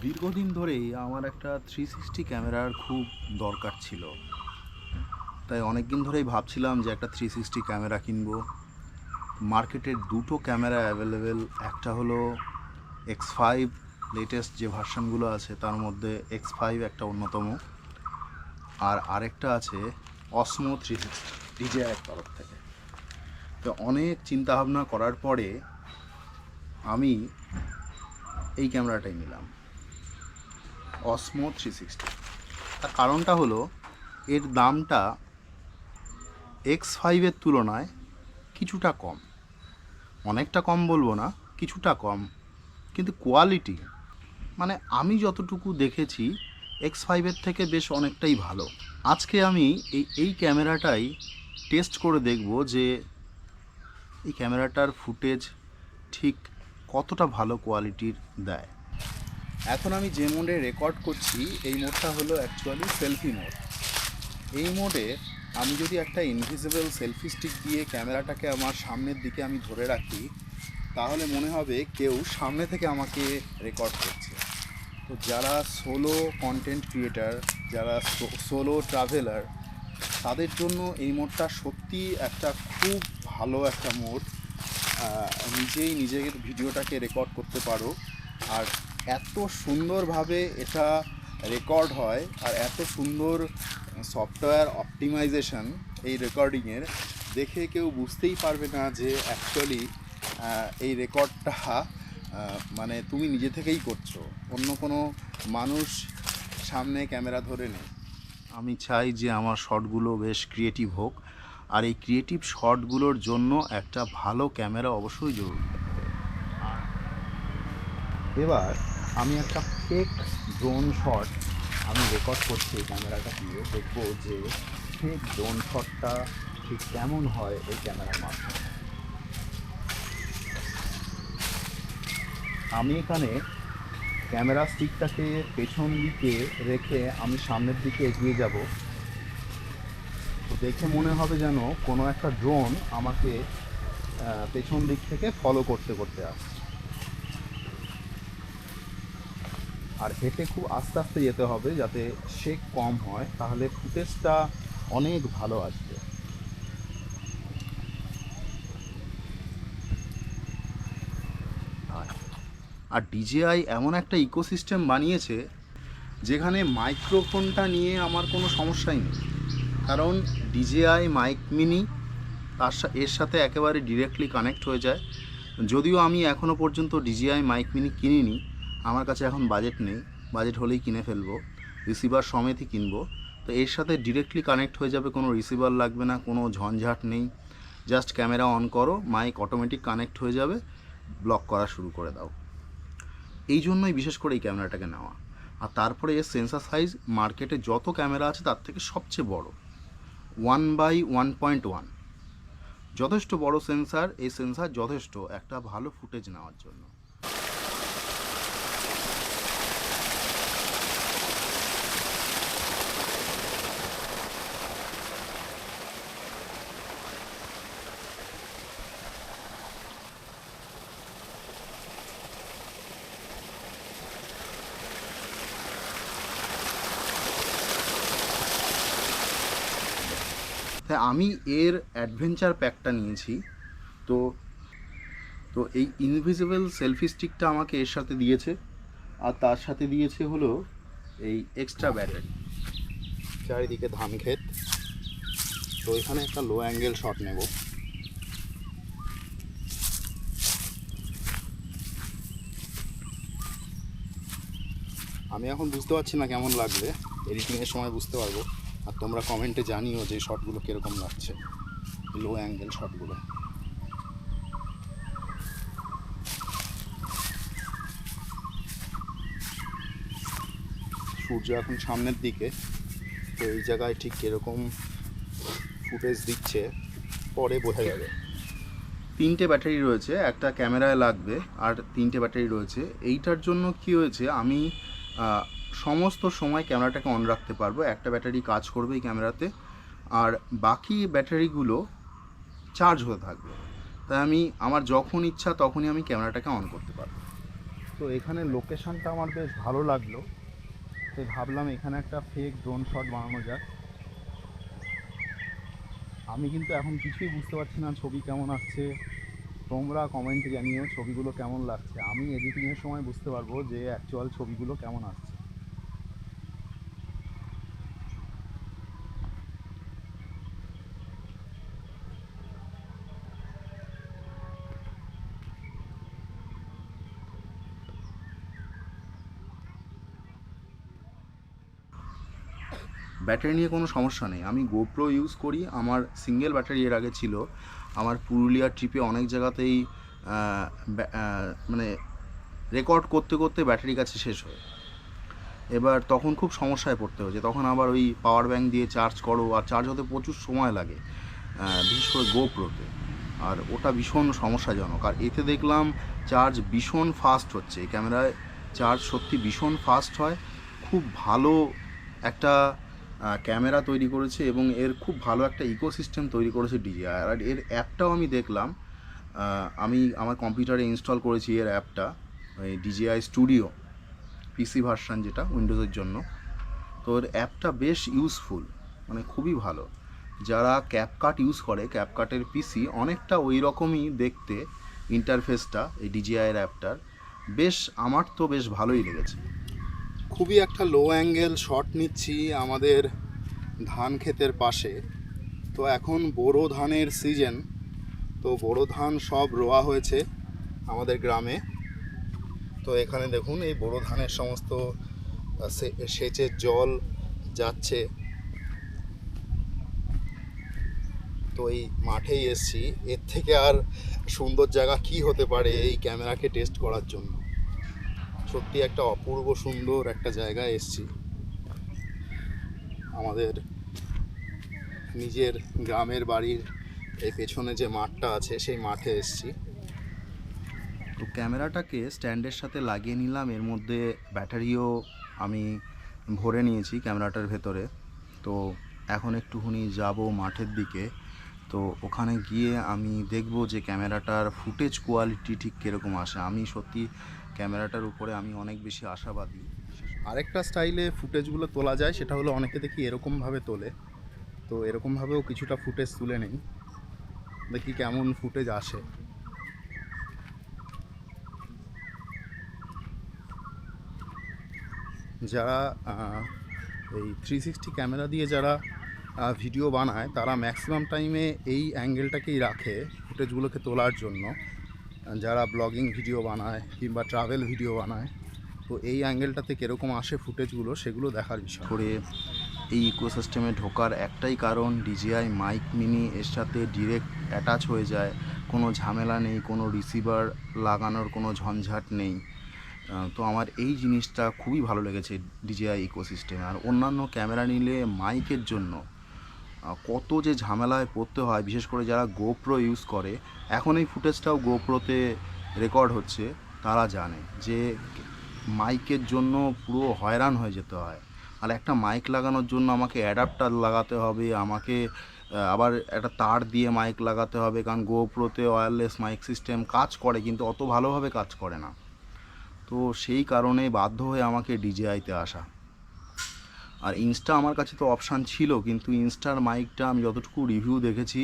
দীর্ঘদিন ধরেই আমার একটা 360 ক্যামেরার খুব দরকার ছিল। তাই অনেক দিন ধরেই ভাবছিলাম যে একটা 360 ক্যামেরা কিনবো। মার্কেটে দুটো ক্যামেরা অ্যাভেলেবেল, একটা হলো X5, লেটেস্ট যে ভার্সানগুলো আছে তার মধ্যে X5 একটা অন্যতম, আর আরেকটা আছে অসমো 360 DJI তরফ থেকে। তো অনেক চিন্তাভাবনা করার পরে আমি এই ক্যামেরাটাই নিলাম, অসমো 360। তার কারণটা হলো এর দামটা X5-এর তুলনায় কিছুটা কম, অনেকটা কম বলবো না, কিছুটা কম, কিন্তু কোয়ালিটি মানে আমি যতটুকু দেখেছি X5-এর থেকে বেশ অনেকটাই ভালো। আজকে আমি এই ক্যামেরাটাই টেস্ট করে দেখব যে এই ক্যামেরাটার ফুটেজ ঠিক কতটা ভালো কোয়ালিটির দেয়। এখন আমি যে মোডে রেকর্ড করছি এই মোডটা হলো অ্যাকচুয়ালি সেলফি মোড। এই মোডে আমি যদি একটা ইনভিজিবল সেলফি স্টিক দিয়ে ক্যামেরাটাকে আমার সামনের দিকে আমি ধরে রাখি, তাহলে মনে হবে কেউ সামনে থেকে আমাকে রেকর্ড করছে। তো যারা সোলো কন্টেন্ট ক্রিয়েটার, যারা সোলো ট্রাভেলার, তাদের জন্য এই মোডটা সত্যি একটা খুব ভালো একটা মোড। নিজেই নিজের ভিডিওটাকে রেকর্ড করতে পারো, আর এত সুন্দরভাবে এটা রেকর্ড হয়, আর এত সুন্দর সফটওয়্যার অপটিমাইজেশন এই রেকর্ডিংয়ের, দেখে কেউ বুঝতেই পারবে না যে অ্যাকচুয়ালি এই রেকর্ডটা মানে তুমি নিজে থেকেই করছো, অন্য কোনো মানুষ সামনে ক্যামেরা ধরে নেই। আমি চাই যে আমার শটগুলো বেশ ক্রিয়েটিভ হোক, আর এই ক্রিয়েটিভ শটগুলোর জন্য একটা ভালো ক্যামেরা অবশ্যই জরুরি। আর এবার আমি একটা ফেক ড্রোন শট আমি রেকর্ড করছি এই ক্যামেরাটা দিয়ে, দেখবো যে ফেক ড্রোন শটটা ঠিক কেমন হয় এই ক্যামেরার মাধ্যমে। আমি এখানে ক্যামেরা স্টিকটাকে পেছন দিকে রেখে আমি সামনের দিকে এগিয়ে যাব। তো দেখে মনে হবে যেন কোনো একটা ড্রোন আমাকে পেছন দিক থেকে ফলো করতে করতে আসছে। আর হেঁটে খুব আস্তে আস্তে যেতে হবে যাতে শেক কম হয়, তাহলে ফুটেজটা অনেক ভালো আসবে। আর ডিজেআই এমন একটা ইকোসিস্টেম বানিয়েছে যেখানে মাইক্রোফোনটা নিয়ে আমার কোনো সমস্যাই নেই, কারণ ডিজেআই মাইক মিনি এর সাথে একেবারে ডিরেক্টলি কানেক্ট হয়ে যায়। যদিও আমি এখনও পর্যন্ত ডিজেআই মাইক মিনি কিনিনি, আমার কাছে এখন বাজেট নেই, বাজেট হলেই কিনে ফেলবো, রিসিভার সমেতই কিনবো। তো এর সাথে ডিরেক্টলি কানেক্ট হয়ে যাবে, কোনো রিসিভার লাগবে না, কোনো ঝঞ্ঝাট নেই। জাস্ট ক্যামেরা অন করো, মাইক অটোমেটিক কানেক্ট হয়ে যাবে, ব্লক করা শুরু করে দাও। এই জন্যই বিশেষ করে এই ক্যামেরাটাকে নেওয়া। আর তারপরে এর সেন্সার সাইজ মার্কেটে যত ক্যামেরা আছে তার থেকে সবচেয়ে বড়, 1/1.1, যথেষ্ট বড় সেন্সার। এই সেন্সার যথেষ্ট একটা ভালো ফুটেজ নেওয়ার জন্য। তাই আমি এর অ্যাডভেঞ্চার প্যাকটা নিয়েছি। তো তো এই ইনভিজিবল সেলফি স্টিকটা আমাকে এর সাথে দিয়েছে, আর তার সাথে দিয়েছে হলো এই এক্সট্রা ব্যাটারি। চারিদিকে ধান ক্ষেত, তো এখানে একটা লো অ্যাঙ্গেল শট নেব। আমি এখন বুঝতে পারছি না কেমন লাগবে, এডিটিংয়ের সময় বুঝতে পারবো। আর তোমরা কমেন্টে জানিও যে শটগুলো কীরকম লাগছে, লো অ্যাঙ্গেল শটগুলো। সূর্য এখন সামনের দিকে, তো এই জায়গায় ঠিক কীরকম ফুটেজ দিচ্ছে পরে বোঝা যাবে। 3টে ব্যাটারি রয়েছে, একটা ক্যামেরায় লাগবে, আর 3টে ব্যাটারি রয়েছে। এইটার জন্য কি হয়েছে, আমি সমস্ত সময় ক্যামেরাটাকে অন রাখতে পারবো, একটা ব্যাটারি কাজ করবে এই ক্যামেরাতে, আর বাকি ব্যাটারিগুলো চার্জ হতে থাকবে। তাই আমি আমার যখন ইচ্ছা তখনই আমি ক্যামেরাটাকে অন করতে পারবো। তো এখানে লোকেশনটা আমার বেশ ভালো লাগলো, তাই ভাবলাম এখানে একটা ফেক ড্রোন শট বানানো যাক। আমি কিন্তু এখন কিছুই বুঝতে পারছি না ছবি কেমন আসছে, তোমরা কমেন্টে জানিও ছবিগুলো কেমন লাগছে। আমি এডিটিংয়ের সময় বুঝতে পারবো যে অ্যাকচুয়াল ছবিগুলো কেমন আসছে। ব্যাটারি নিয়ে কোনো সমস্যা নেই, আমি গোপ্রো ইউজ করি। আমার সিঙ্গেল ব্যাটারি এর আগে ছিল। আমার পুরুলিয়ার ট্রিপে অনেক জায়গাতেই মানে রেকর্ড করতে করতে ব্যাটারি কাছে শেষ হয়। এবার তখন খুব সমস্যায় পড়তে হয়েছে, তখন আবার ওই পাওয়ার ব্যাঙ্ক দিয়ে চার্জ করো, আর চার্জ হতে প্রচুর সময় লাগে, বিশেষ করে গোপ্রোতে। আর ওটা ভীষণ সমস্যাজনক। আর এতে দেখলাম চার্জ ভীষণ ফাস্ট হচ্ছে, এই ক্যামেরায় চার্জ সত্যি ভীষণ ফাস্ট হয়। খুব ভালো একটা ক্যামেরা তৈরি করেছে এবং এর খুব ভালো একটা ইকোসিস্টেম তৈরি করেছে ডিজিআই। আর এর অ্যাপটাও আমি দেখলাম, আমি আমার কম্পিউটারে ইনস্টল করেছি এর অ্যাপটা, ওই ডিজিআই স্টুডিও পিসি ভার্সান, যেটা উইন্ডোজের জন্য। তো এর অ্যাপটা বেশ ইউজফুল, মানে খুবই ভালো। যারা ক্যাপকাট ইউজ করে, ক্যাপকাটের পিসি অনেকটা ওই রকমই দেখতে ইন্টারফেসটা এই ডিজিআইয়ের অ্যাপটার। বেশ, আমার তো বেশ ভালোই লেগেছে। খুবই একটা লো অ্যাঙ্গেল শট নিচ্ছি আমাদের ধান ক্ষেতের পাশে। তো এখন বোরো ধানের সিজন, তো বোরো ধান সব রোয়া হয়েছে আমাদের গ্রামে। তো এখানে দেখুন এই বোরো ধানের সমস্ত সেচের জল যাচ্ছে। তো এই মাঠেই এসছি, এর থেকে আর সুন্দর জায়গা কি হতে পারে এই ক্যামেরাকে টেস্ট করার জন্য। সত্যি একটা অপূর্ব সুন্দর একটা জায়গায় এসছি, আমাদের নিজের গ্রামের বাড়ির এই পেছনে যে মাঠটা আছে সেই মাঠে এসছি। তো ক্যামেরাটাকে স্ট্যান্ডের সাথে লাগিয়ে নিলাম, এর মধ্যে ব্যাটারিও আমি ভরে নিয়েছি ক্যামেরাটার ভেতরে। তো এখন একটুখানি যাব মাঠের দিকে, তো ওখানে গিয়ে আমি দেখব যে ক্যামেরাটার ফুটেজ কোয়ালিটি ঠিক কীরকম আসে। আমি সত্যি ক্যামেরাটার উপরে আমি অনেক বেশি আশাবাদী। আরেকটা স্টাইলে ফুটেজগুলো তোলা যায়, সেটা হলো অনেকে দেখি এরকমভাবে তোলে। তো এরকমভাবেও কিছুটা ফুটেজ তুলে নেই, দেখি কেমন ফুটেজ আসে। যারা এই 360 ক্যামেরা দিয়ে যারা ভিডিও বানায়, তারা ম্যাক্সিমাম টাইমে এই অ্যাঙ্গেলটাকেই রাখে ফুটেজগুলোকে তোলার জন্য। যারা ব্লগিং ভিডিও বানায় কিংবা ট্রাভেল ভিডিও বানায়, তো এই অ্যাঙ্গেলটাতে কীরকম আসে ফুটেজগুলো, সেগুলো দেখার বিষয়। করে এই ইকোসিস্টেমে ঢোকার একটাই কারণ, ডিজিআই মাইক মিনি এর সাথে ডিরেক্ট অ্যাটাচ হয়ে যায়, কোনো ঝামেলা নেই, কোনো রিসিভার লাগানোর কোনো ঝঞ্ঝাট নেই। তো আমার এই জিনিসটা খুবই ভালো লেগেছে ডিজিআই ইকোসিস্টেমে। আর অন্যান্য ক্যামেরা নিলে মাইকের জন্য কত যে ঝামেলায় পড়তে হয়, বিশেষ করে যারা গোপ্রো ইউজ করে, এখন এই ফুটেজটাও গোপ্রোতে রেকর্ড হচ্ছে, তারা জানে যে মাইকের জন্য পুরো হয়রান হয়ে যেতে হয়। আর একটা মাইক লাগানোর জন্য আমাকে অ্যাডাপ্টার লাগাতে হবে, আমাকে আবার একটা তার দিয়ে মাইক লাগাতে হবে, কারণ গোপ্রোতে ওয়্যারলেস মাইক সিস্টেম কাজ করে কিন্তু অত ভালোভাবে কাজ করে না। তো সেই কারণে বাধ্য হয়ে আমাকে ডিজিআইতে আসা। আর ইনস্টা আমার কাছে তো অপশান ছিল, কিন্তু ইনস্টার মাইকটা আমি যতটুকু রিভিউ দেখেছি,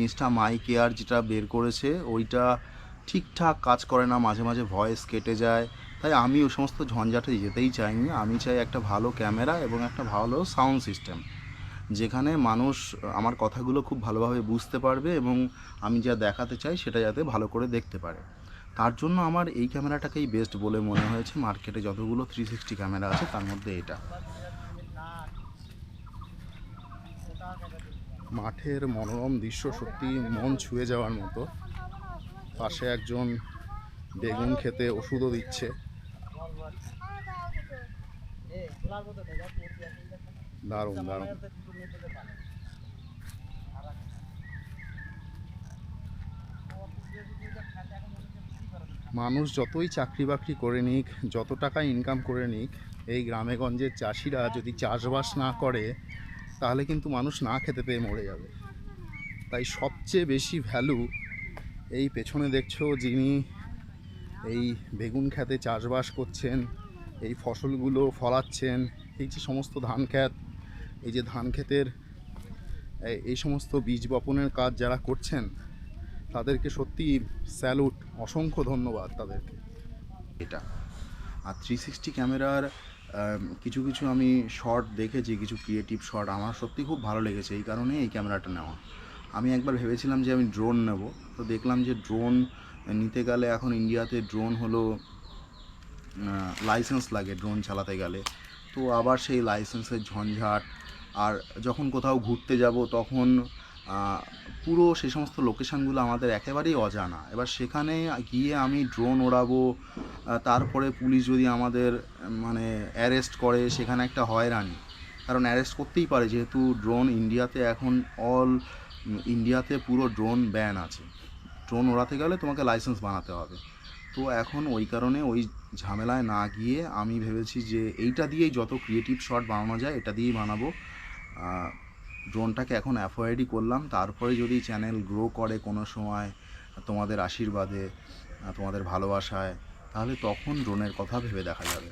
ইনস্টা মাইক এয়ার যেটা বের করেছে ওইটা ঠিকঠাক কাজ করে না, মাঝে মাঝে ভয়েস কেটে যায়। তাই আমি ওই সমস্ত ঝঞ্ঝাটে যেতেই চাইনি। আমি চাই একটা ভালো ক্যামেরা এবং একটা ভালো সাউন্ড সিস্টেম, যেখানে মানুষ আমার কথাগুলো খুব ভালোভাবে বুঝতে পারবে এবং আমি যা দেখাতে চাই সেটা যাতে ভালো করে দেখতে পারে। তার জন্য আমার এই ক্যামেরাটাকেই বেস্ট বলে মনে হয়েছে মার্কেটে যতগুলো 360 ক্যামেরা আছে তার মধ্যে এটা। মাঠের মনোরম দৃশ্য সত্যি মন ছুঁয়ে যাওয়ার মতো। পাশে একজন বেগুন খেতে ওষুধও দিচ্ছে। দারুণ দারুণ। মানুষ যতই চাকরি বাকরি করে নিক, যত টাকা ইনকাম করে নিক, এই গ্রামে গঞ্জের চাষিরা যদি চাষবাস না করে তাহলে কিন্তু মানুষ না খেতে পেয়ে মরে যাবে। তাই সবচেয়ে বেশি ভ্যালু এই পেছনে দেখছো যিনি এই বেগুন খেতে চাষবাস করছেন, এই ফসলগুলো ফলাচ্ছেন, এই যে সমস্ত ধান ক্ষেত, এই যে ধান ক্ষেতের এই সমস্ত বীজ বপনের কাজ যারা করছেন তাদেরকে সত্যি স্যালুট, অসংখ্য ধন্যবাদ তাদেরকে। এটা আর 360 ক্যামেরার কিছু কিছু আমি শট দেখেছি, কিছু ক্রিয়েটিভ শট আমার সত্যি খুব ভালো লেগেছে, এই কারণে এই ক্যামেরাটা নেওয়া। আমি একবার ভেবেছিলাম যে আমি ড্রোন নেব, তো দেখলাম যে ড্রোন নিতে গেলে এখন ইন্ডিয়াতে ড্রোন হলো লাইসেন্স লাগে ড্রোন চালাতে গেলে, তো আবার সেই লাইসেন্সের ঝঞ্ঝাট। আর যখন কোথাও ঘুরতে যাব তখন পুরো সেই সমস্ত লোকেশানগুলো আমাদের একেবারেই অজানা, এবার সেখানে গিয়ে আমি ড্রোন ওড়াবো, তারপরে পুলিশ যদি আমাদের মানে অ্যারেস্ট করে, সেখানে একটা হয়রানি, কারণ অ্যারেস্ট করতেই পারে, যেহেতু ড্রোন ইন্ডিয়াতে এখন ইন্ডিয়াতে পুরো ড্রোন ব্যান আছে, ড্রোন ওড়াতে গেলে তোমাকে লাইসেন্স বানাতে হবে। তো এখন ওই কারণে ওই ঝামেলায় না গিয়ে আমি ভেবেছি যে এইটা দিয়েই যত ক্রিয়েটিভ শট বানানো যায় এটা দিয়েই বানাবো। ড্রোনটাকে এখন অ্যাভয়েডই করলাম, তারপরে যদি চ্যানেল গ্রো করে কোনো সময় তোমাদের আশীর্বাদে, তোমাদের ভালোবাসায়, তাহলে তখন ড্রোনের কথা ভেবে দেখা যাবে।